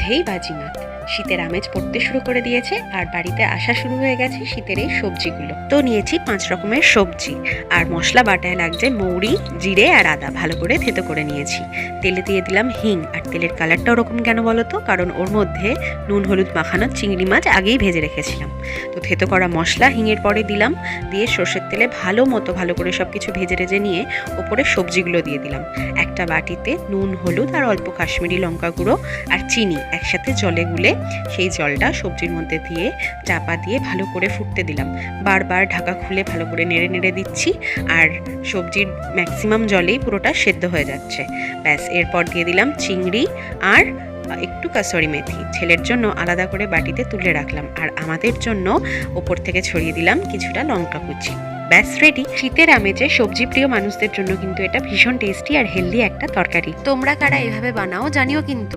মধ্যেই বাজিমাত। শীতের আমেজ পড়তে শুরু করে দিয়েছে আর বাড়িতে আসা শুরু হয়ে গেছে শীতের এই সবজিগুলো। তো নিয়েছি 5 রকমের সবজি আর মশলা বাটায় লাগছে মৌরি, জিরে আর আদা ভালো করে থেতো করে নিয়েছি। তেলে দিয়ে দিলাম হিং, আর তেলের কালারটা ওরকম কেন বলো তো, কারণ ওর মধ্যে নুন হলুদ মাখানো চিংড়ি মাছ আগেই ভেজে রেখেছিলাম। তো থেতো করা মশলা হিঙের পরে দিলাম, দিয়ে সর্ষের তেলে ভালো করে সব কিছু ভেজে রেজে নিয়ে ওপরে সবজিগুলো দিয়ে দিলাম। একটা বাটিতে নুন হলুদ আর অল্প কাশ্মীরি লঙ্কা গুঁড়ো আর চিনি একসাথে জলে গুলে সেই জলটা সবজির মধ্যে দিয়ে চাপা দিয়ে ভালো করে ফুটতে দিলাম। বারবার ঢাকা খুলে ভালো করে নেড়ে নেড়ে দিচ্ছি, আর সবজির ম্যাক্সিমাম জলেই পুরোটা সেদ্ধ হয়ে যাচ্ছে। ব্যাস, এরপর দিয়ে দিলাম চিংড়ি আর একটু কাসুরি মেথি। ছেলের জন্য আলাদা করে বাটিতে তুলে রাখলাম, আর আমাদের জন্য ওপর থেকে ছড়িয়ে দিলাম কিছুটা লঙ্কা কুচি। ব্যাস রেডি। শীতের আমেজে সবজি প্রিয় মানুষদের জন্য কিন্তু এটা ভীষণ টেস্টি আর হেলদি একটা তরকারি। তোমরা কারা এভাবে বানাও জানিও কিন্তু।